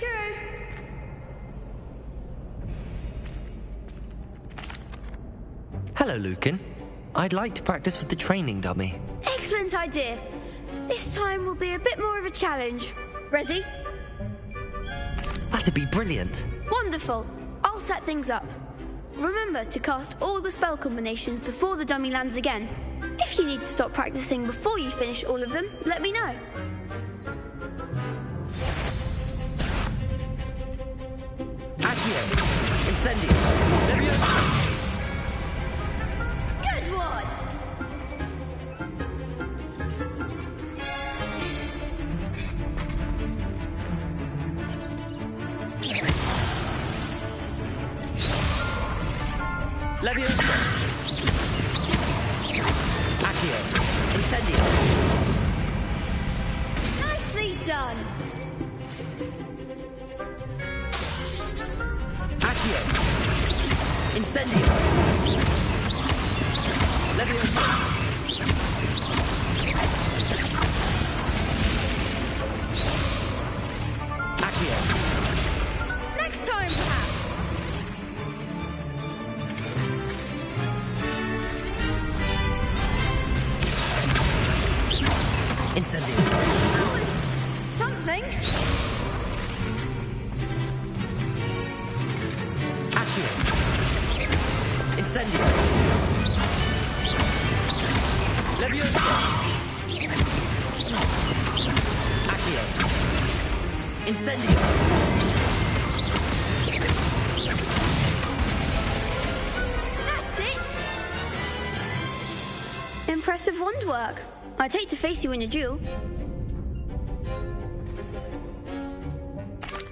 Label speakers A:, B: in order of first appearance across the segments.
A: through.
B: Hello, Lucan. I'd like to practice with the training dummy.
A: Excellent idea. This time will be a bit more of a challenge. Ready?
B: That'd be brilliant.
A: Wonderful. I'll set things up. Remember to cast all the spell combinations before the dummy lands again. If you need to stop practicing before you finish all of them, let me know.
B: Accio! Incendio! Leviosa!
A: Good one!
B: Leviosa! Accio! Incendio!
A: Nicely done!
B: Accio! Incendio! Leviosa! Accio!
A: Next time, perhaps!
B: Incendio!
A: That was something.
B: Accio! Incendio! Leviosa! Accio! Incendio!
A: That's it! Impressive wand work. I'd hate to face you in a duel.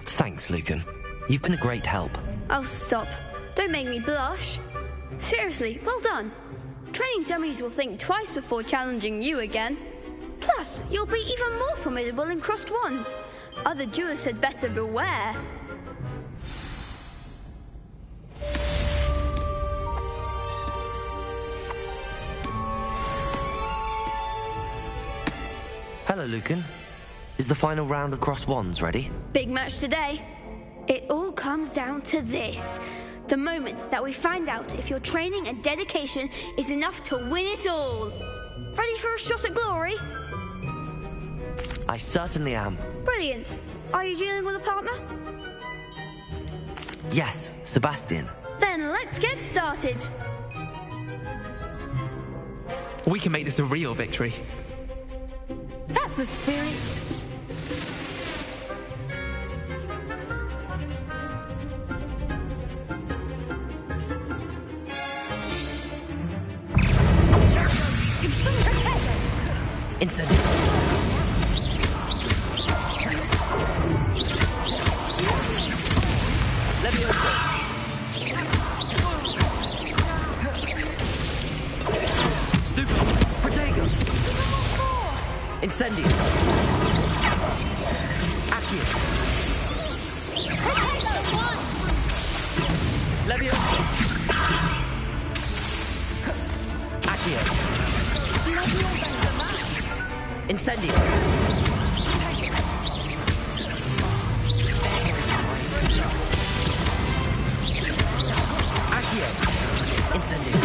B: Thanks, Lucan. You've been a great help.
A: Oh, stop. Don't make me blush. Seriously, well done. Training dummies will think twice before challenging you again. Plus, you'll be even more formidable in crossed wands. Other duelists had better beware.
B: Hello, Lucan. Is the final round of cross wands ready?
A: Big match today. It all comes down to this. The moment that we find out if your training and dedication is enough to win it all. Ready for a shot at glory?
B: I certainly am.
A: Brilliant. Are you dealing with a partner?
B: Yes, Sebastian.
A: Then let's get started.
C: We can make this a real victory.
D: That's the spirit.
B: Incendio! Leviosa! Stupid! Protego! Incendio! Accio! Leviosa! Accio! Incendio! Accio! Incendio!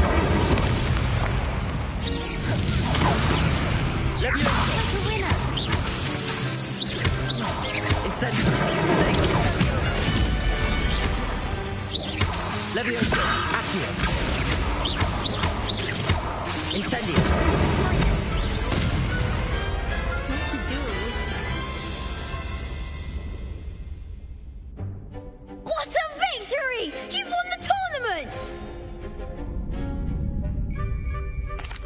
B: Leviosa! Incendio! Leviosa! Accio! Incendio!
A: What a victory! You've won the tournament!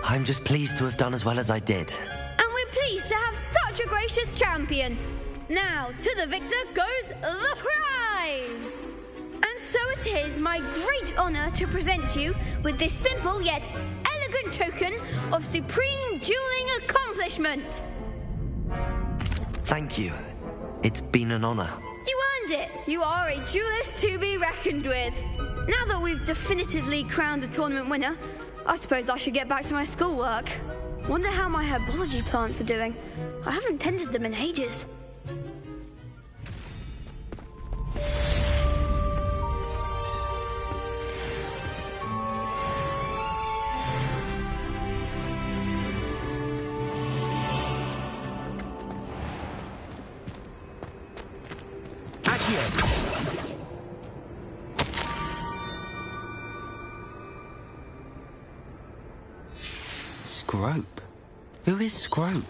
B: I'm just pleased to have done as well as I did.
A: And we're pleased to have such a gracious champion. Now, to the victor goes the prize! And so it is my great honor to present you with this simple yet elegant token of supreme dueling accomplishment.
B: Thank you. It's been an honor.
A: You earned it. You are a duelist to be reckoned with. Now that we've definitively crowned the tournament winner, I suppose I should get back to my schoolwork. Wonder how my herbology plants are doing. I haven't tended them in ages.
B: Accio! Scrope? Who is Scrope?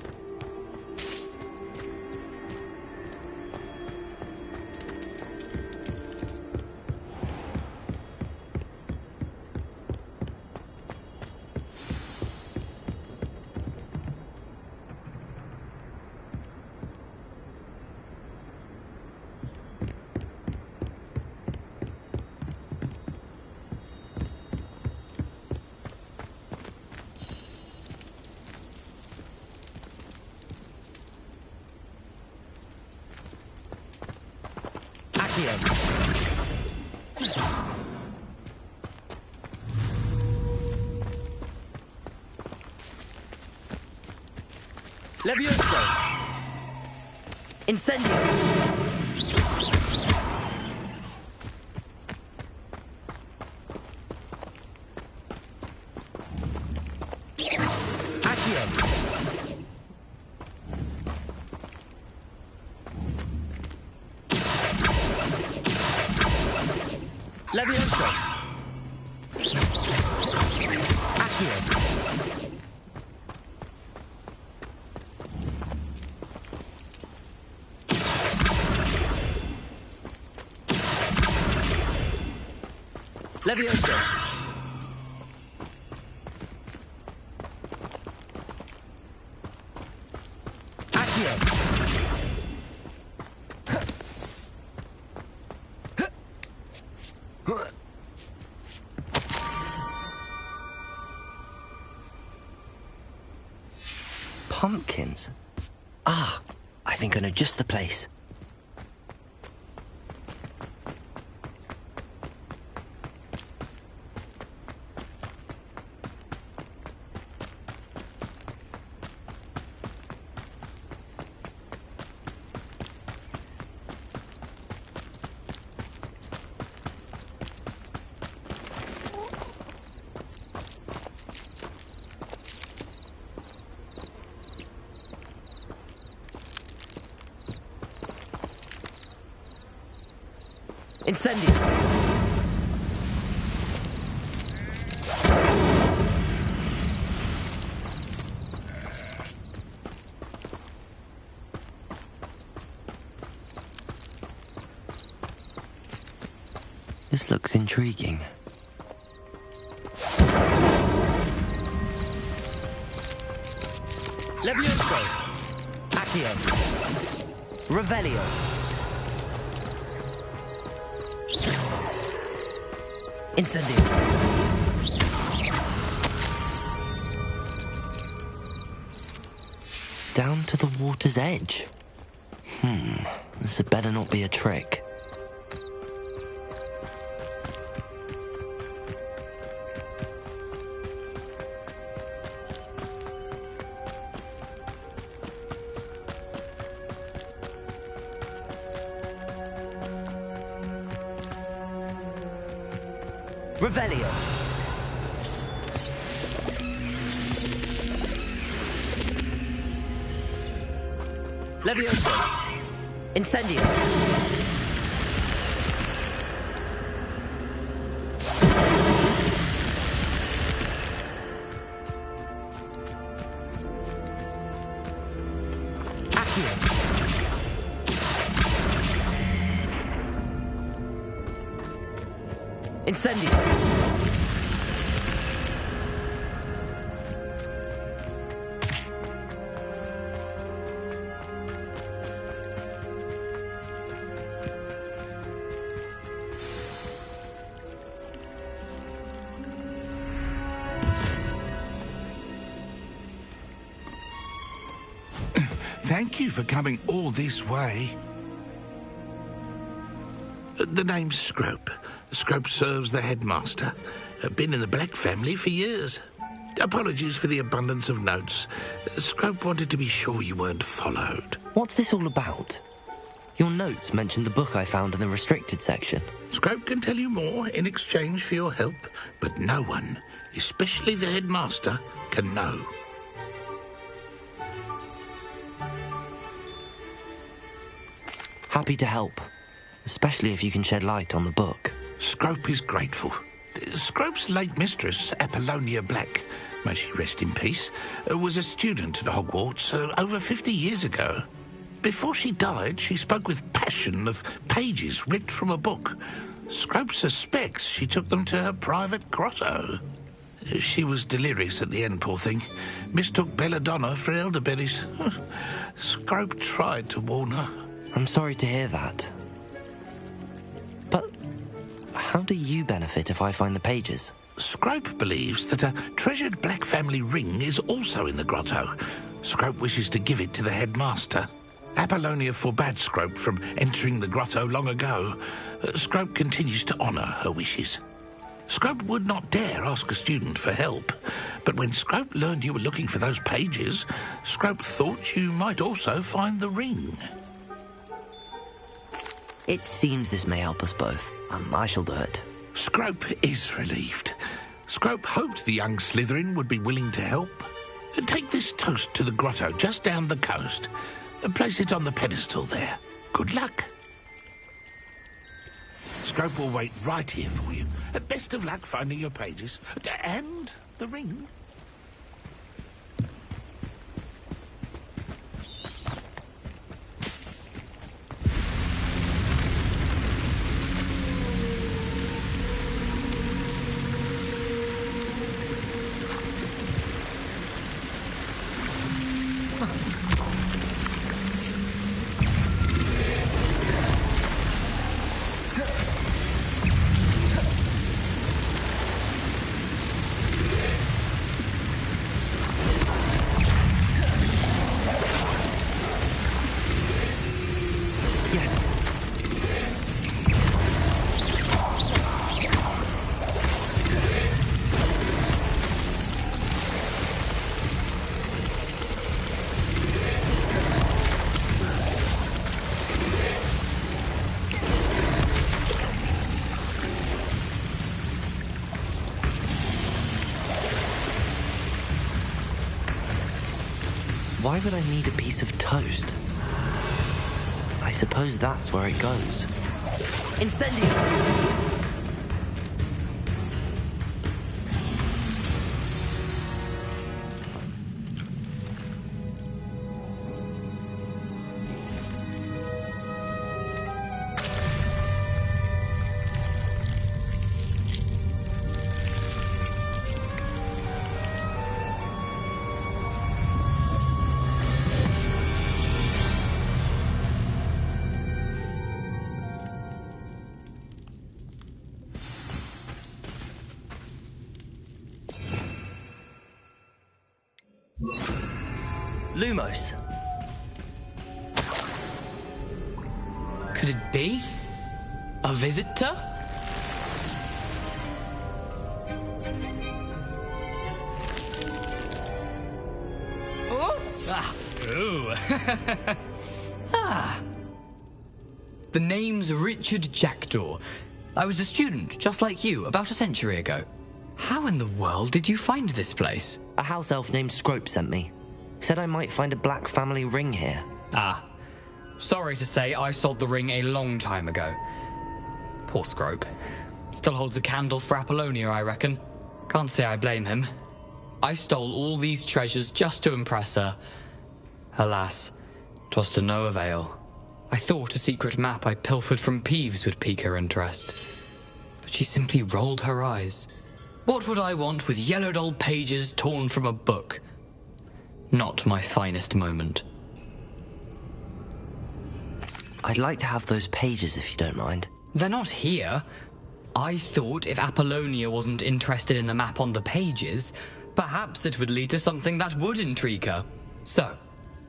B: Levioso! Incendio! Accio! Levioso! Accio! Levioso! Accio! Pumpkins? Ah, I think I know just the place. Incendio! This looks intriguing. Levioso! Accio! Revelio! Incendio! Down to the water's edge. This had better not be a trick. Revelio! Levioso! Incendio! Accio! Incendio!
E: Thank you for coming all this way. The name's Scrope. Scrope serves the headmaster. Been in the Black family for years. Apologies for the abundance of notes. Scrope wanted to be sure you weren't followed.
B: What's this all about? Your notes mentioned the book I found in the restricted section.
E: Scrope can tell you more in exchange for your help, but no one, especially the headmaster, can know.
B: Happy to help. especially if you can shed light on the book.
E: Scrope is grateful. Scrope's late mistress, Apollonia Black, may she rest in peace, was a student at Hogwarts over 50 years ago. Before she died, she spoke with passion of pages ripped from a book. Scrope suspects she took them to her private grotto. She was delirious at the end, poor thing. Mistook belladonna for elderberries. Scrope tried to warn her.
B: I'm sorry to hear that. But how do you benefit if I find the pages?
E: Scrope believes that a treasured Black family ring is also in the grotto. Scrope wishes to give it to the headmaster. Apollonia forbade Scrope from entering the grotto long ago. Scrope continues to honour her wishes. Scrope would not dare ask a student for help, but when Scrope learned you were looking for those pages, Scrope thought you might also find the ring.
B: It seems this may help us both. I shall do it.
E: Scrope is relieved. Scrope hoped the young Slytherin would be willing to help. Take this toast to the grotto just down the coast. Place it on the pedestal there. Good luck. Scrope will wait right here for you. Best of luck finding your pages. And the ring.
B: Why would I need a piece of toast? I suppose that's where it goes. Incendio! Lumos.
F: Could it be? A visitor? Oh! Ah! Ooh! Ah! The name's Richard Jackdaw. I was a student, just like you, about a century ago. How in the world did you find this place?
B: A house elf named Scrope sent me. Said I might find a Black family ring here.
F: Ah. Sorry to say, I sold the ring a long time ago. Poor Scrope. Still holds a candle for Apollonia, I reckon. Can't say I blame him. I stole all these treasures just to impress her. Alas, 'twas to no avail. I thought a secret map I pilfered from Peeves would pique her interest. But she simply rolled her eyes. What would I want with yellowed old pages torn from a book? Not my finest moment.
B: I'd like to have those pages if you don't mind.
F: They're not here. I thought if Apollonia wasn't interested in the map on the pages, perhaps it would lead to something that would intrigue her. So,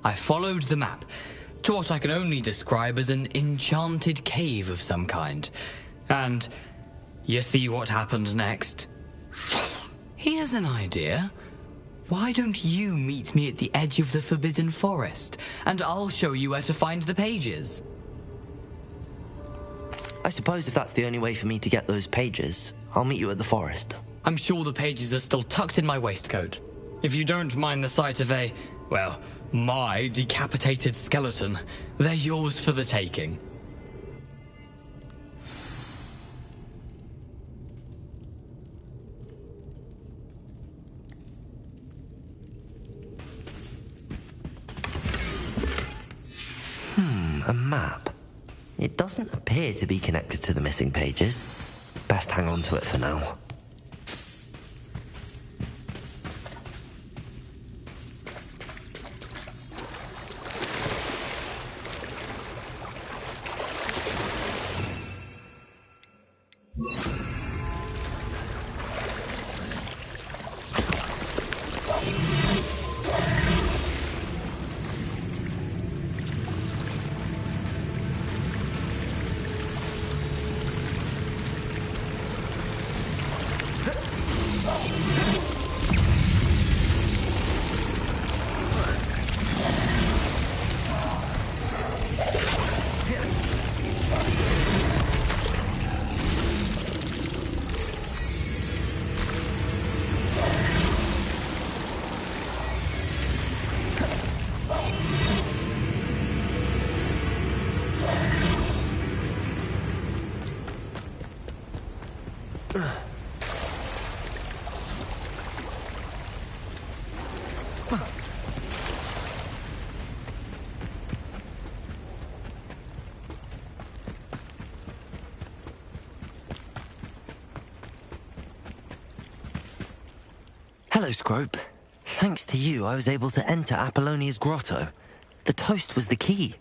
F: I followed the map to what I can only describe as an enchanted cave of some kind. And you see what happened next? Here's an idea. Why don't you meet me at the edge of the Forbidden Forest, and I'll show you where to find the pages?
B: I suppose if that's the only way for me to get those pages, I'll meet you at the forest.
F: I'm sure the pages are still tucked in my waistcoat. If you don't mind the sight of my decapitated skeleton, they're yours for the taking.
B: A map. It doesn't appear to be connected to the missing pages. Best hang on to it for now. Hello, Scrope. Thanks to you, I was able to enter Apollonia's grotto. The toast was the key.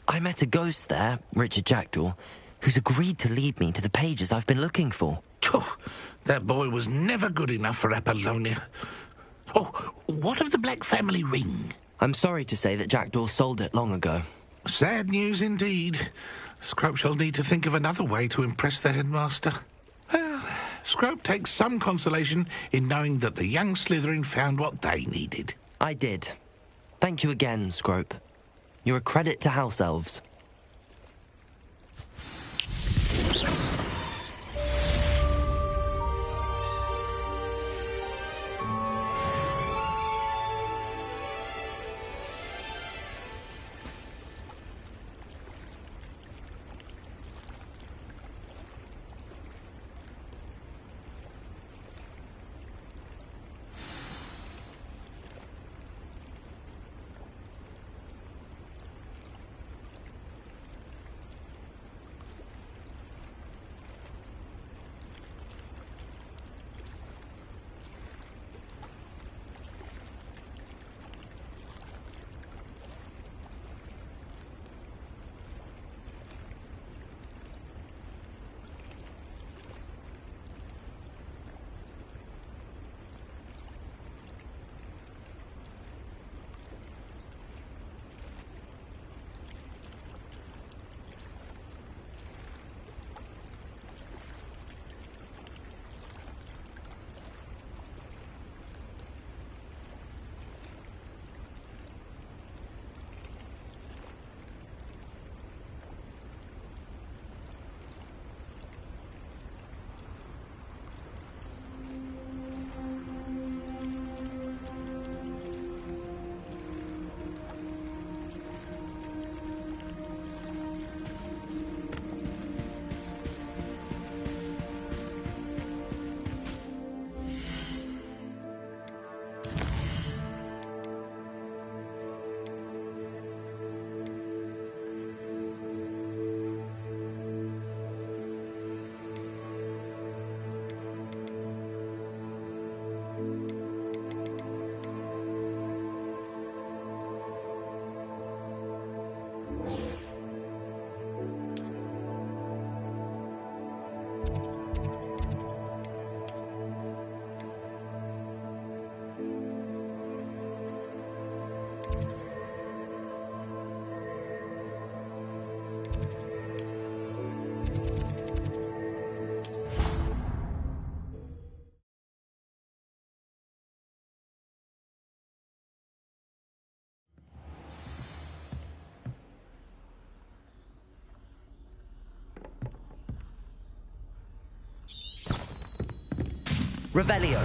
B: I met a ghost there, Richard Jackdaw, who's agreed to lead me to the pages I've been looking for.
E: Oh, that boy was never good enough for Apollonia. Oh, what of the Black family ring?
B: I'm sorry to say that Jackdaw sold it long ago.
E: Sad news indeed. Scrope shall need to think of another way to impress the headmaster. Well, Scrope takes some consolation in knowing that the young Slytherin found what they needed.
B: I did. Thank you again, Scrope. You're a credit to House Elves. Revelio.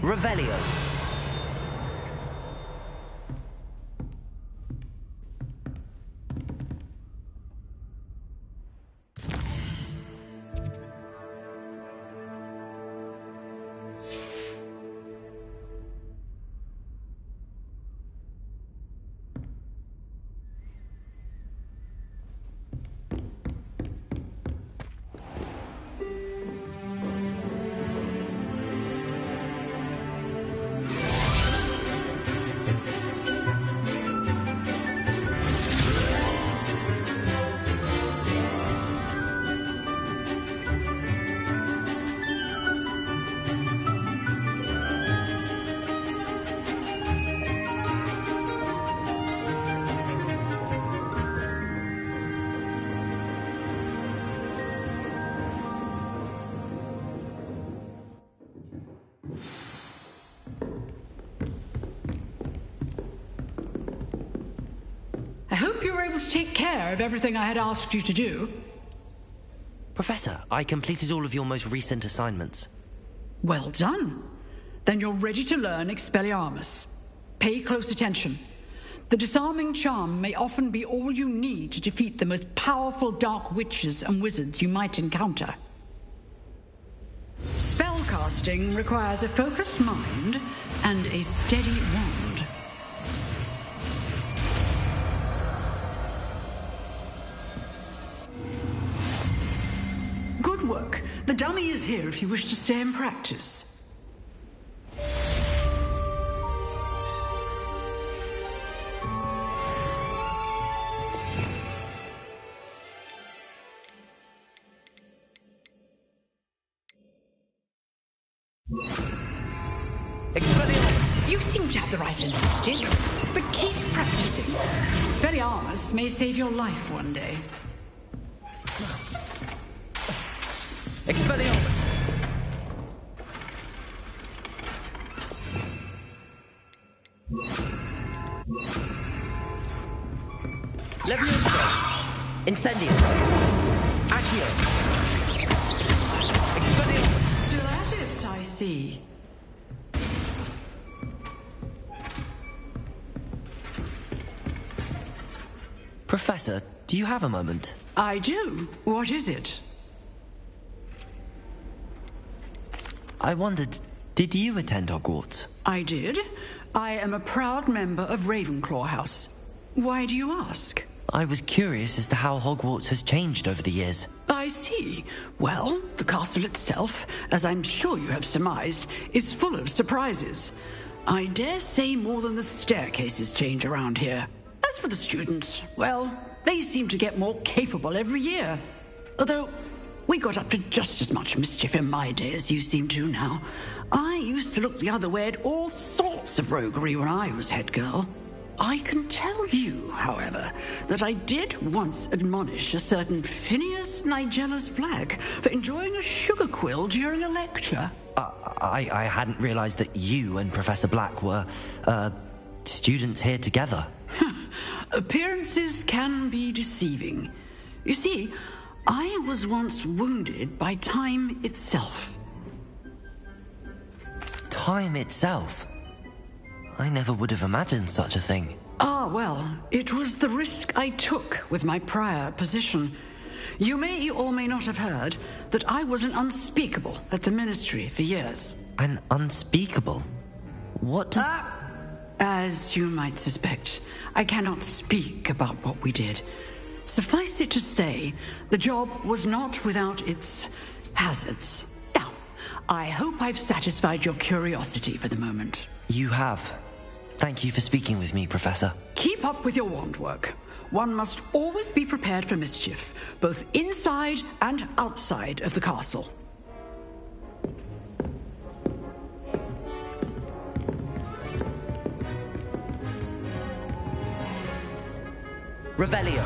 B: Revelio.
G: I hope you were able to take care of everything I had asked you to do.
B: Professor, I completed all of your most recent assignments.
G: Well done. Then you're ready to learn Expelliarmus. Pay close attention. The disarming charm may often be all you need to defeat the most powerful dark witches and wizards you might encounter. Spellcasting requires a focused mind and a steady wand. Good work. The dummy is here if you wish to stay and practice.
B: Expelliarmus!
G: You seem to have the right instinct, but keep practicing. Expelliarmus may save your life one day.
B: Expelliarmus! Levioso! Incendio! Accio! Expelliarmus!
G: Still at it, I see.
B: Professor, do you have a moment?
G: I do. What is it?
B: I wondered, did you attend Hogwarts?
G: I did. I am a proud member of Ravenclaw House. Why do you ask?
B: I was curious as to how Hogwarts has changed over the years.
G: I see. Well, the castle itself, as I'm sure you have surmised, is full of surprises. I dare say more than the staircases change around here. As for the students, well, they seem to get more capable every year. Although, we got up to just as much mischief in my day as you seem to now. I used to look the other way at all sorts of roguery when I was head girl. I can tell you, however, that I did once admonish a certain Phineas Nigellus Black for enjoying a sugar quill during a lecture.
B: I hadn't realized that you and Professor Black were, students here together.
G: Appearances can be deceiving. You see, I was once wounded by time itself.
B: Time itself? I never would have imagined such a thing.
G: Ah, well, it was the risk I took with my prior position. You may or may not have heard that I was an unspeakable at the Ministry for years.
B: An unspeakable? What does...
G: As you might suspect, I cannot speak about what we did. Suffice it to say, the job was not without its hazards. Now, I hope I've satisfied your curiosity for the moment.
B: You have. Thank you for speaking with me, Professor.
G: Keep up with your wand work. One must always be prepared for mischief, both inside and outside of the castle.
B: Revelio.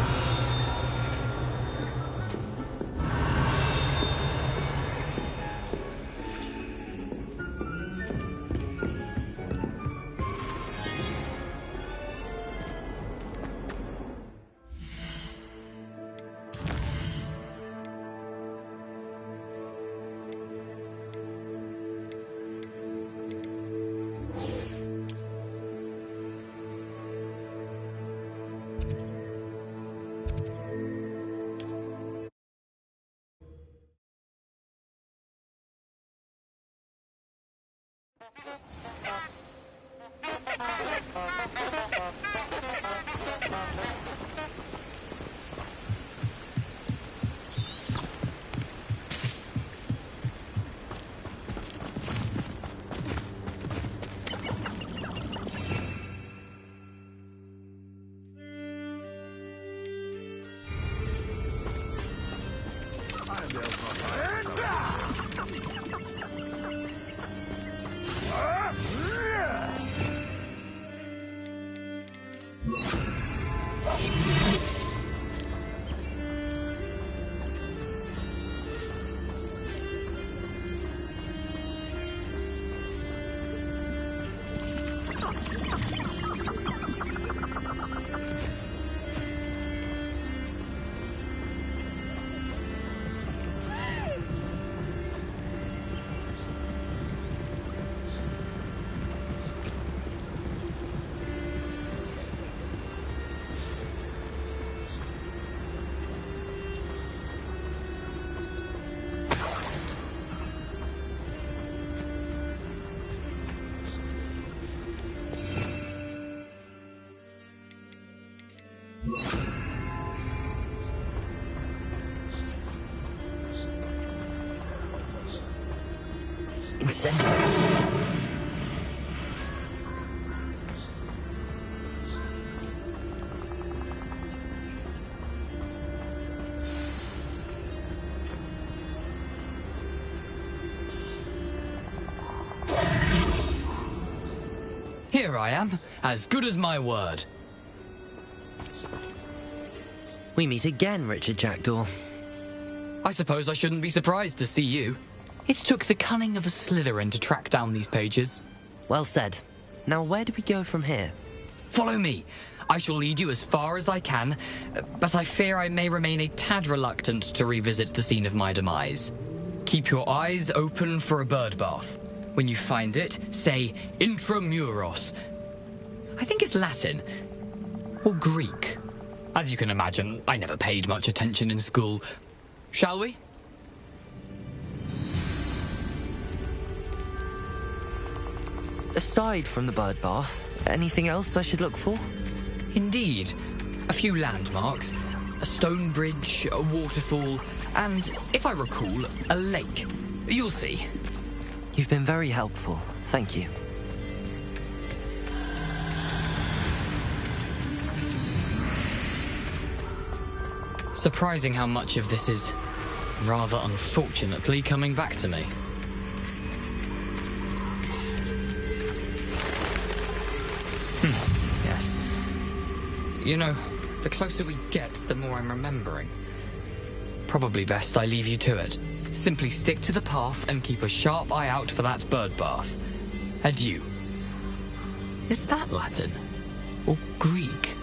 B: Incendio.
F: Here I am, as good as my word.
B: We meet again, Richard Jackdaw.
F: I suppose I shouldn't be surprised to see you. It took the cunning of a Slytherin to track down these pages.
B: Well said. Now, where do we go from here?
F: Follow me. I shall lead you as far as I can, but I fear I may remain a tad reluctant to revisit the scene of my demise. Keep your eyes open for a bird bath. When you find it, say intramuros. I think it's Latin. Or Greek. As you can imagine, I never paid much attention in school. Shall we?
B: Aside from the bird bath, anything else I should look for?
F: Indeed. A few landmarks, a stone bridge, a waterfall, and, if I recall, a lake. You'll see.
B: You've been very helpful. Thank you.
F: Surprising how much of this is, rather unfortunately, coming back to me. Yes. You know, the closer we get, the more I'm remembering. Probably best I leave you to it. Simply stick to the path and keep a sharp eye out for that bird bath. Adieu. Is that Latin? Or Greek?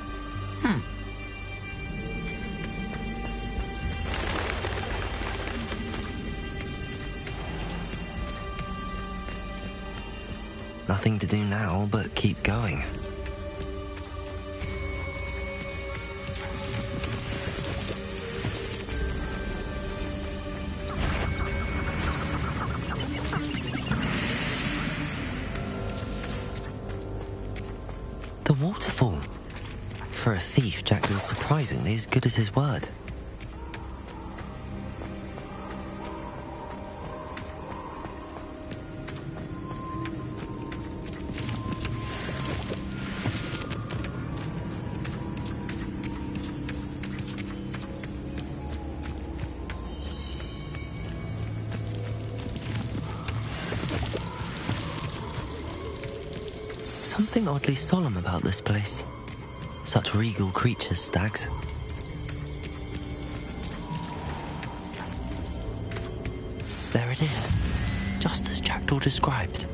B: Nothing to do now but keep going. The waterfall. For a thief, Jackdaw's surprisingly as good as his word. Something oddly solemn about this place. Such regal creatures, stags. There it is, just as Jackdaw described.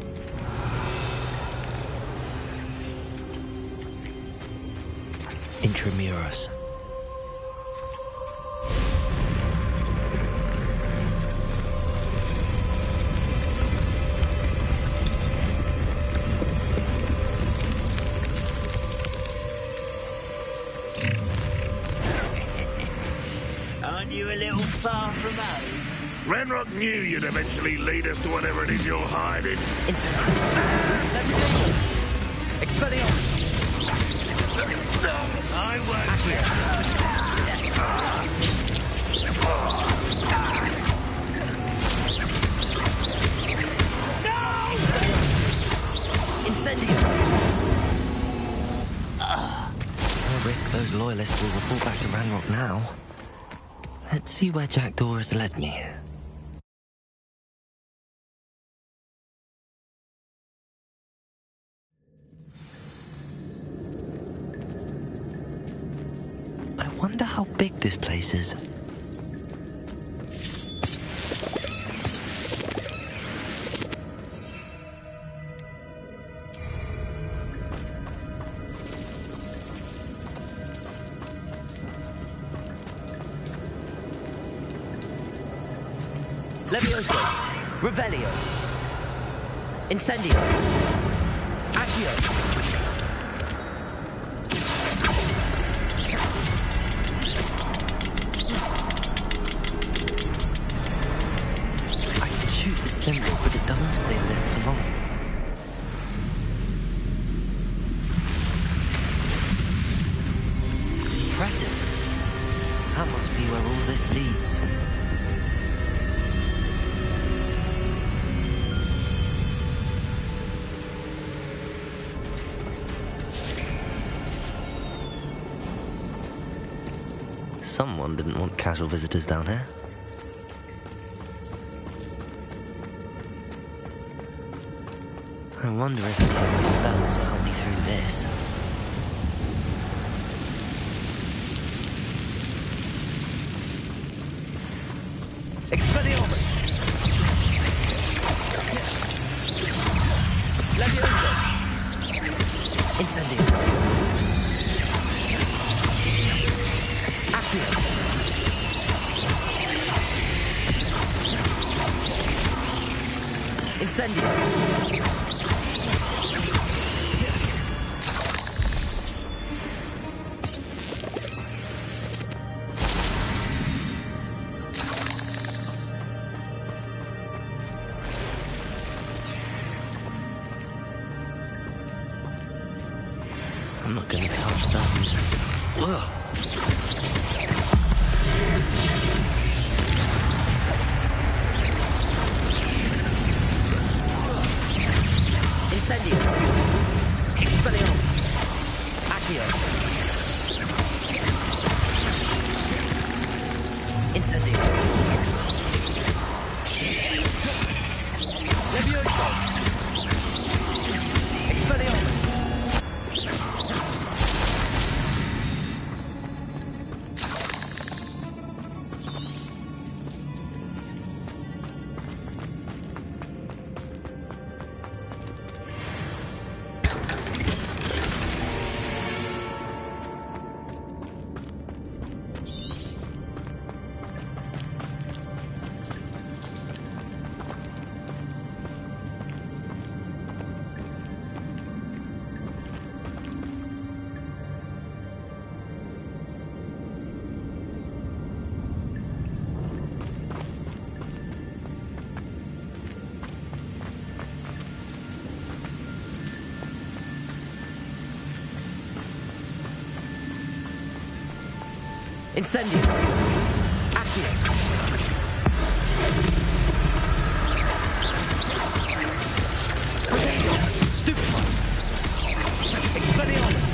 B: Intramuros.
H: Aren't you a little far from home?
E: Ranrock knew you'd eventually lead us to whatever it is you're hiding.
B: Expelliarmus!
E: I won't.
B: Incendio! No risk those loyalists will report back to Ranrock now. Let's see where Jackdaw has led me. I wonder how big this place is. Levioso, Revelio, Incendio, Accio. I can shoot the symbol, but it doesn't stay lit for long. Impressive. That must be where all this leads. Someone didn't want casual visitors down here. I wonder if any of my spells will help me through this. Expelliarmus! Levioso! Incendio! Accio! Incendio! I'm not gonna touch those. Ugh. Incendio. Expelliarmus. Accio. Incendio. Levioso. Expelliarmus. Incendio. Accio. Stupefy. Expelliarmus.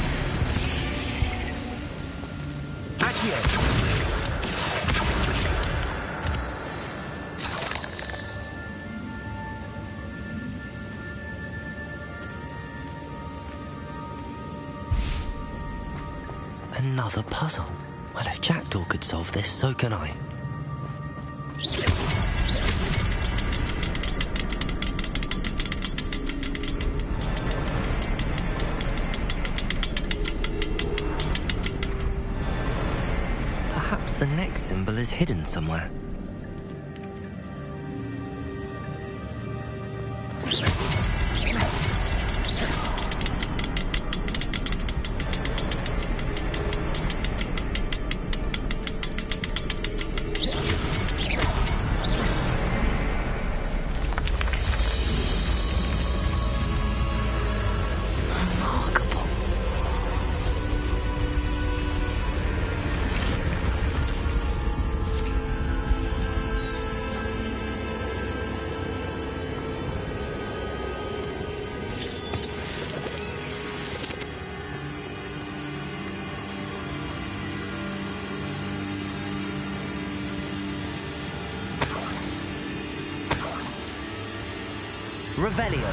B: Accio. Another puzzle. Well, if Jackdaw could solve this, so can I. Perhaps the next symbol is hidden somewhere. Revelio.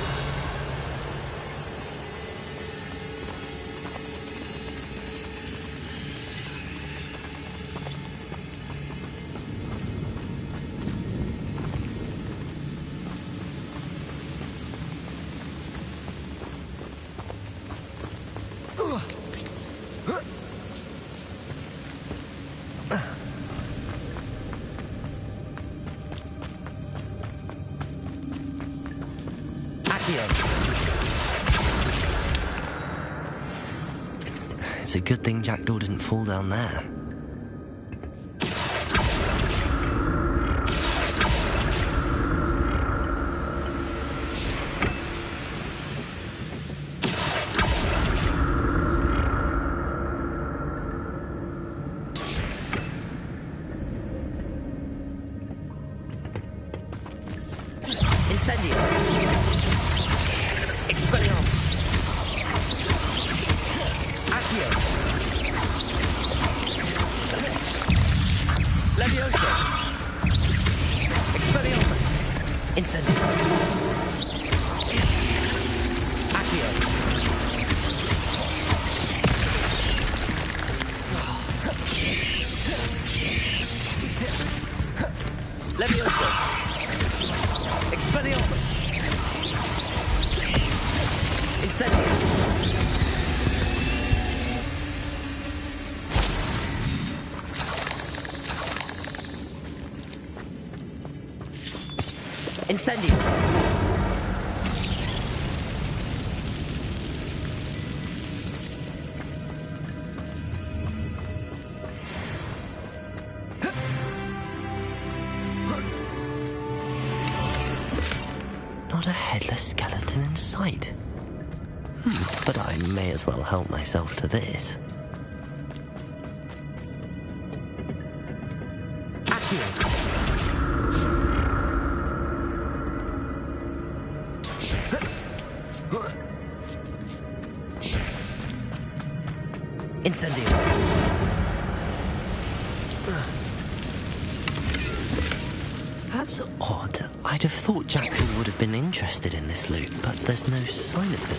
B: It's a good thing Jackdaw didn't fall down there. Incendio. Expelliarmus. Accio. Levioso. Expelliarmus. Incendio. Accio. Levioso. Expelliarmus. Incendio. Incendio. Not a headless skeleton in sight. But I may as well help myself to this. Accio. Incendio. That's odd. I'd have thought Jackdaw would have been interested in this loot, but there's no sign of him.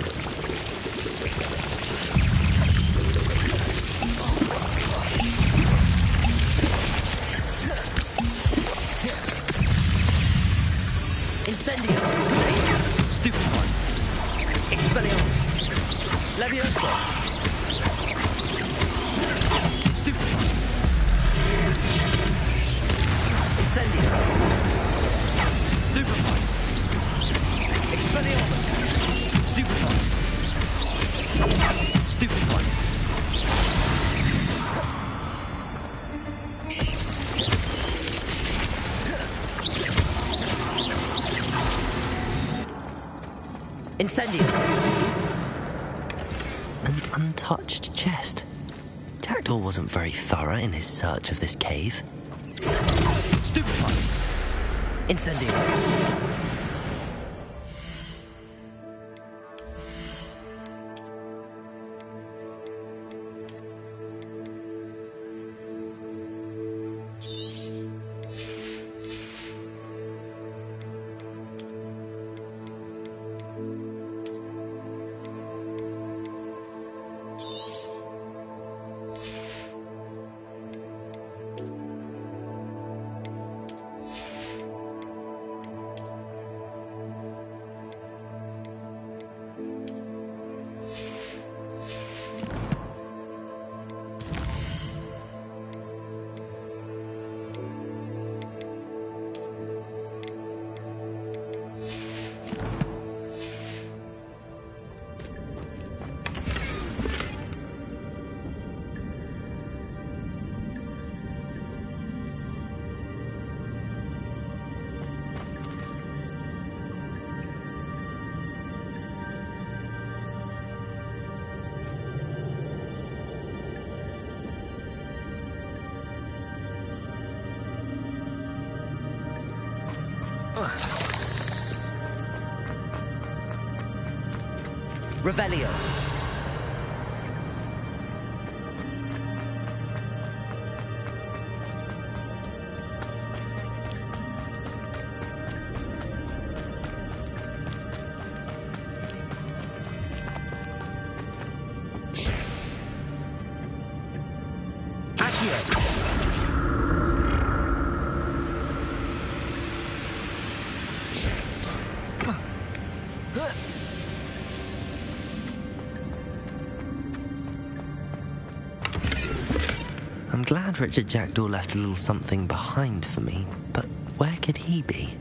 B: Incendio. Stupid one. Expelliarmus. Levioso. Stupid one. Incendio. Stupid one. Expelliarmus. Stupid one. Stupid one. Incendio. An untouched chest. Jackdaw wasn't very thorough in his search of this cave. Stupid one. Incendio. Revelio. glad Richard Jackdaw left a little something behind for me, but where could he be?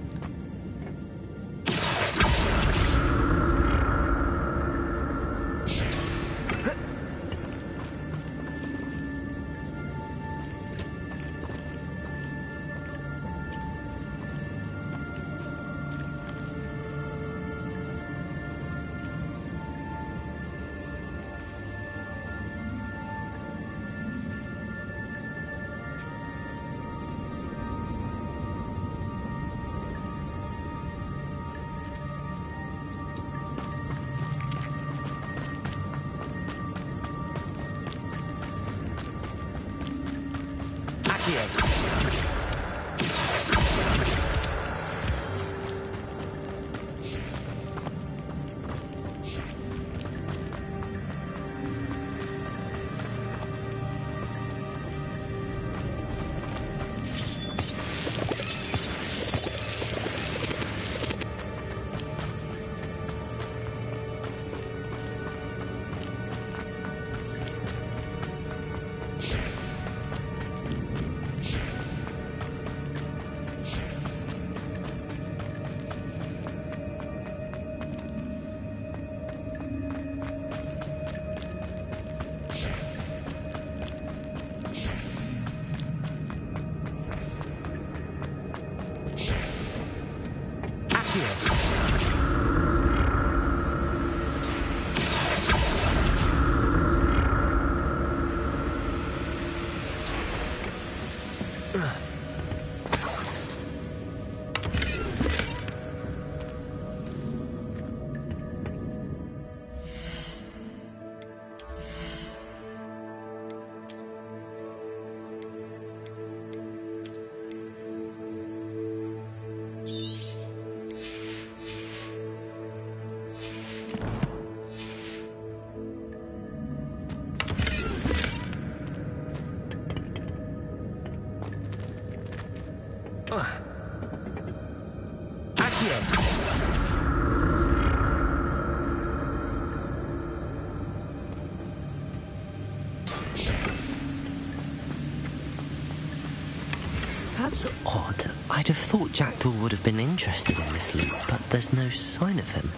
B: That's odd. I'd have thought Jackdaw would have been interested in this loot, but there's no sign of him.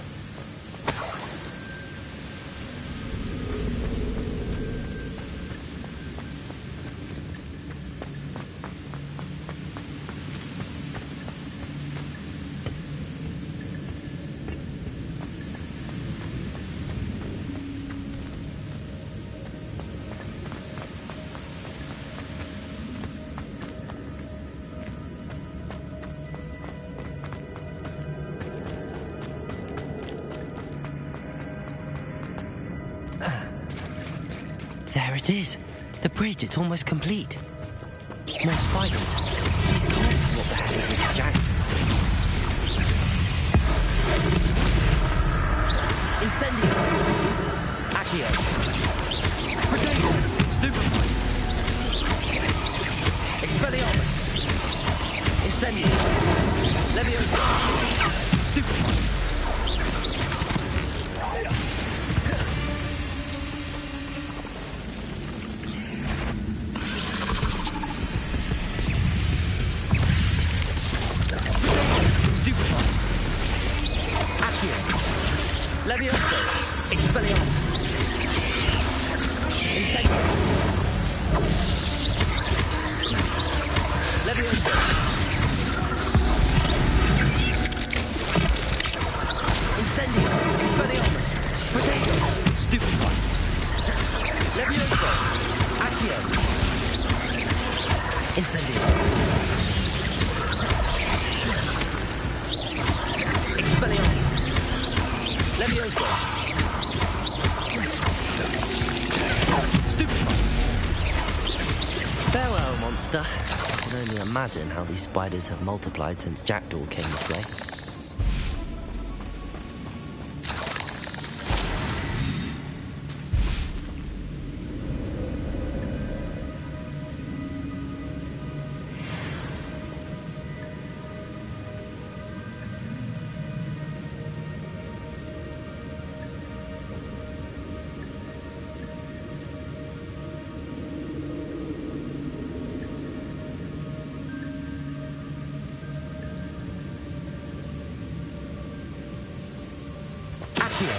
B: There it is. The bridge, it's almost complete. More spiders. These can't be what the hell is with Jackdaw. Incendio. Accio. Potato. Stupefy. Expelliarmus. Incendio. Leviosa. Stupefy. Leviosa, Expelliarmus, Incendio, Leviosa, Incendio, Expelliarmus, Potato, Stupefy, Leviosa, Accio, Incendio, Expelliarmus, Leviosa. Stupefy. Farewell, monster. I can only imagine how these spiders have multiplied since Jackdaw came this way. Accio.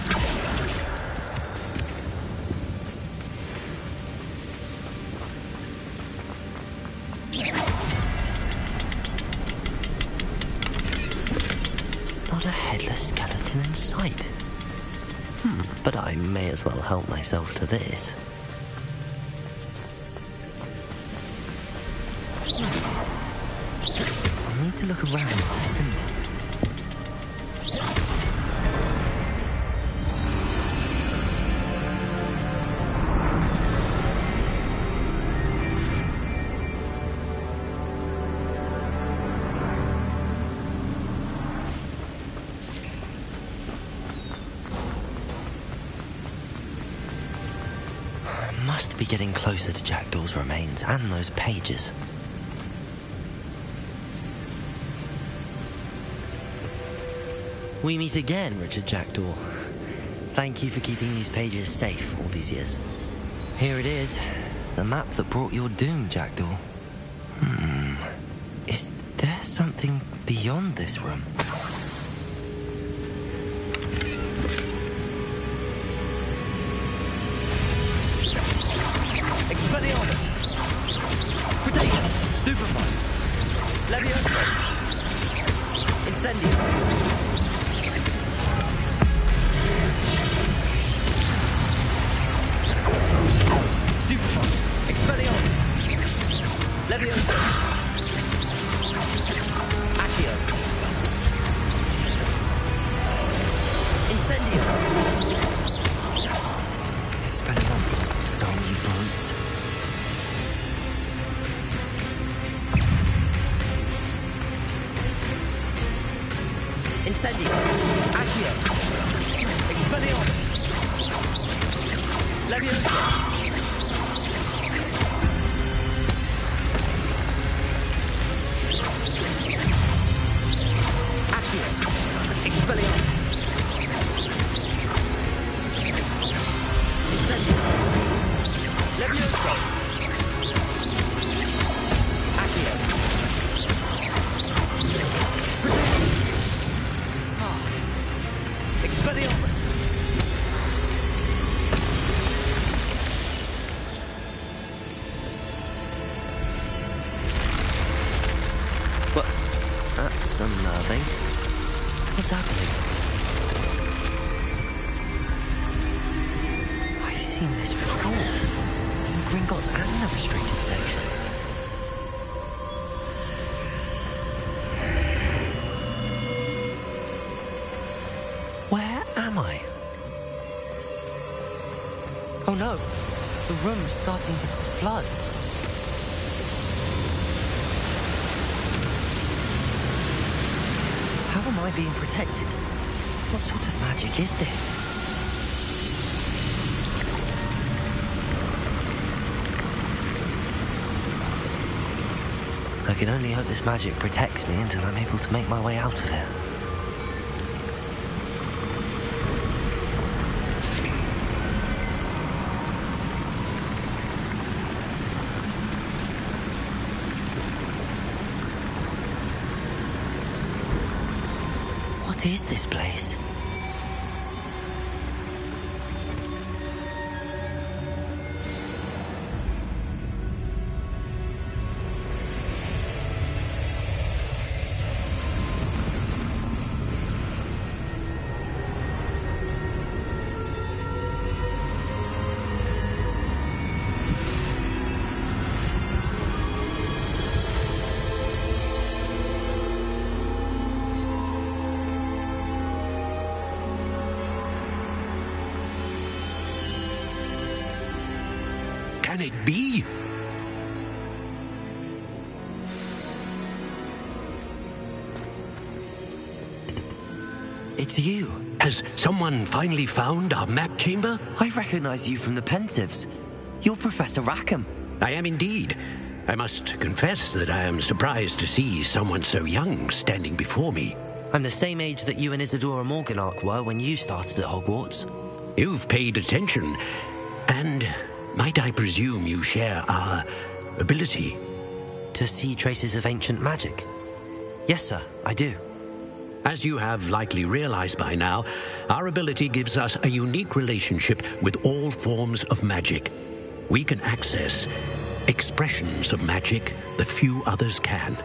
B: Not a headless skeleton in sight. But I may as well help myself to this. I'll need to look around for the symbol. Must be getting closer to Jackdaw's remains and those pages. We meet again, Richard Jackdaw. Thank you for keeping these pages safe all these years. Here it is, the map that brought your doom, Jackdaw. Is there something beyond this room? Expelliarmus! Potato! Stupefy! Levioso! Incendio! Stupefy! Expelliarmus! Levioso! Accio! Incendio! Expelliarmus, so you brutes. Incendio! Accio! Expelliarmus! Levioso! Accio! Expelliarmus! Incendio! Levioso! Accio! Expelliarmus! What? That's unnerving. What's happening? I've seen this before. In Gringotts and the restricted section. Where am I? Oh no, the room's starting to flood. How am I being protected? What sort of magic is this? I can only hope this magic protects me until I'm able to make my way out of here. What is this place?
E: Can it be?
B: It's you.
H: Has someone finally found our map chamber?
B: I recognize you from the Pensieves. You're Professor Rackham.
H: I am indeed. I must confess that I am surprised to see someone so young standing before me.
B: I'm the same age that you and Isadora Morganach were when you started at Hogwarts.
H: You've paid attention, and might I presume you share our ability?
B: To see traces of ancient magic? Yes, sir, I do.
H: As you have likely realized by now, our ability gives us a unique relationship with all forms of magic. We can access expressions of magic that few others can.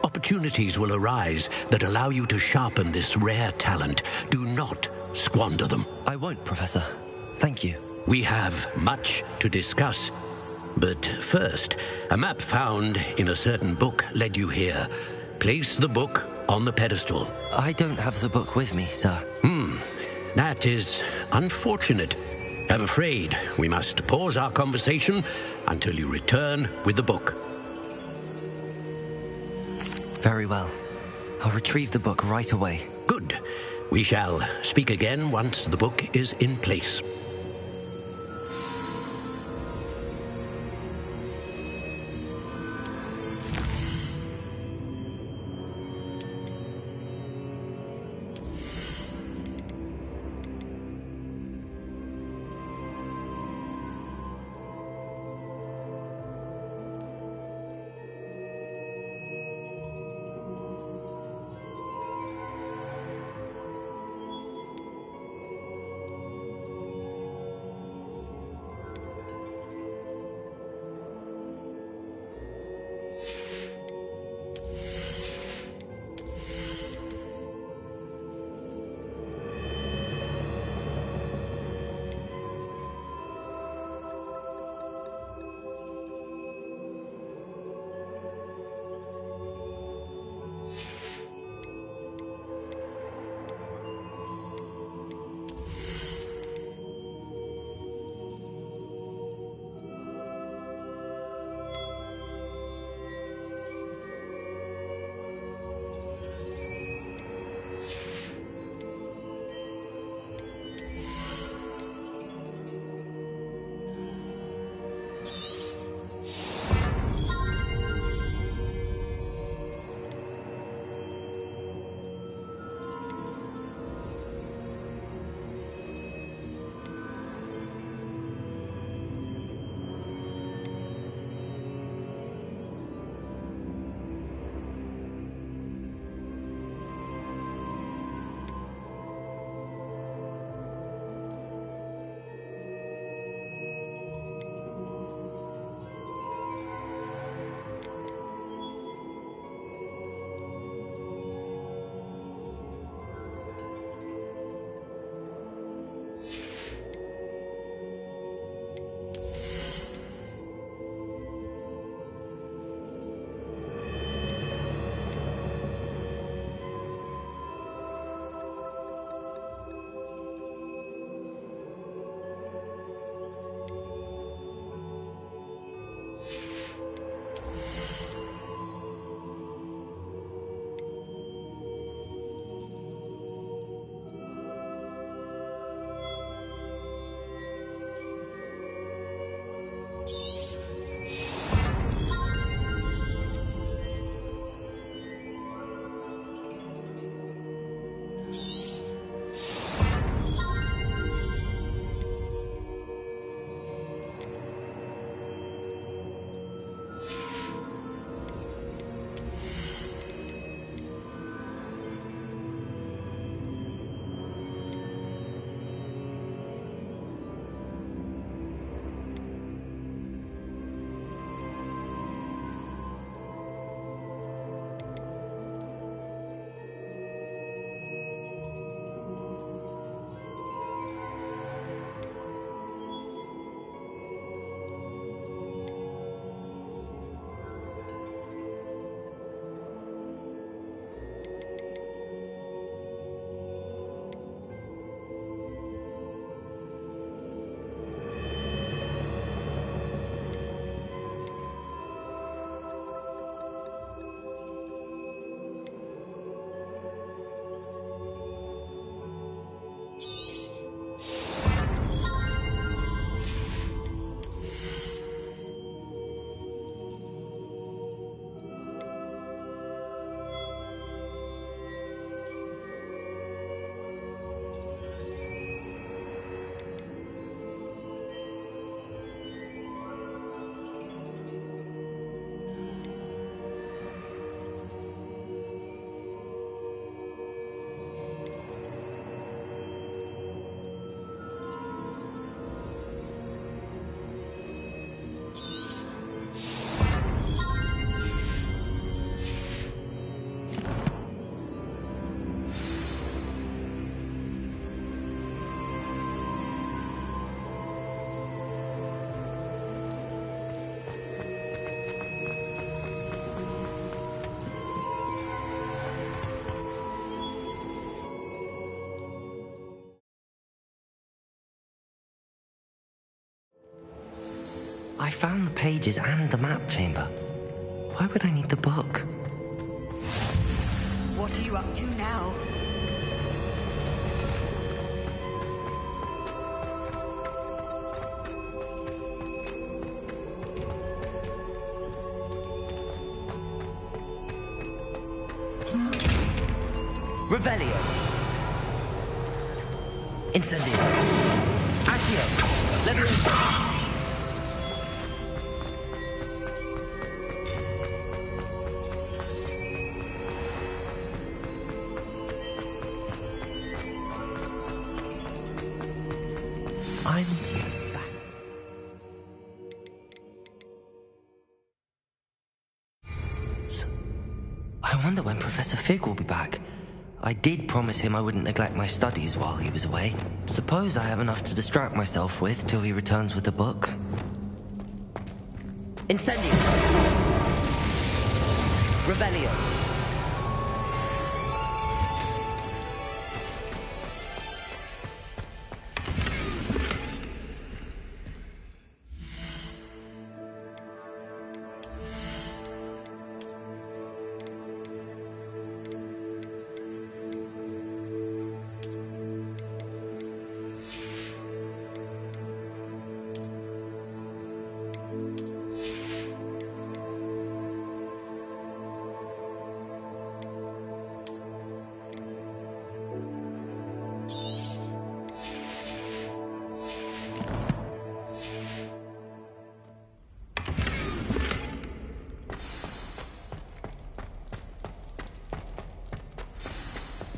H: Opportunities will arise that allow you to sharpen this rare talent. Do not squander them.
B: I won't, Professor. Thank you.
H: We have much to discuss. But first, a map found in a certain book led you here. Place the book on the pedestal.
B: I don't have the book with me, sir.
H: That is unfortunate. I'm afraid we must pause our conversation until you return with the book.
B: Very well. I'll retrieve the book right away.
H: Good. We shall speak again once the book is in place.
B: I found the pages and the map chamber. Why would I need the book?
D: What are you up to now?
B: Revelio. Incendio. Accio. Leviosa. I'm back. I wonder when Professor Fig will be back. I did promise him I wouldn't neglect my studies while he was away. Suppose I have enough to distract myself with till he returns with the book. Incendio! Revelio!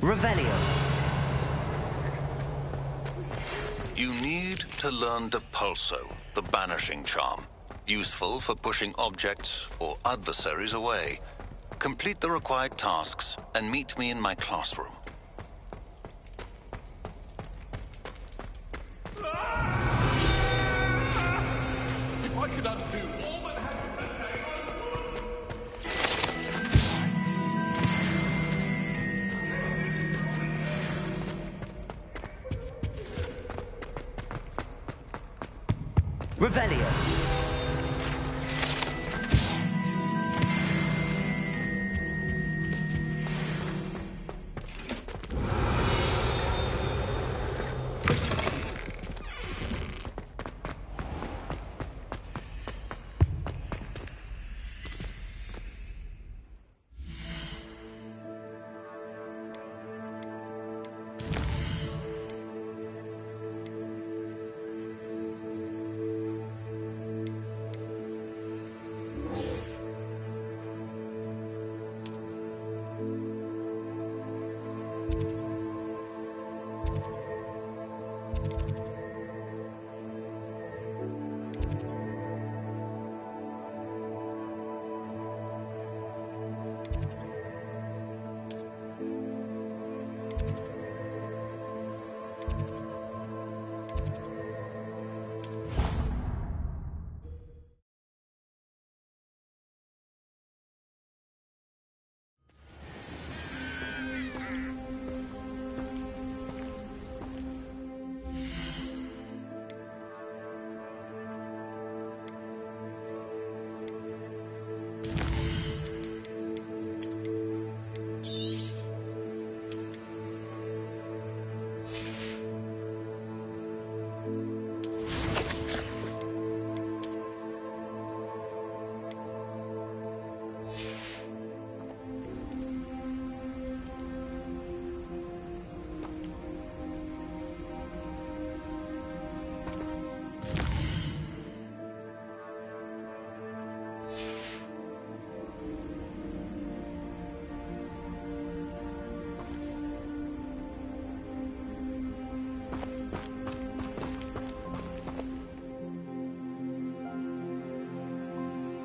B: Revelio.
I: You need to learn Depulso, the banishing charm. Useful for pushing objects or adversaries away. Complete the required tasks and meet me in my classroom.
E: If I could undo all that happened that day,
B: Revelio.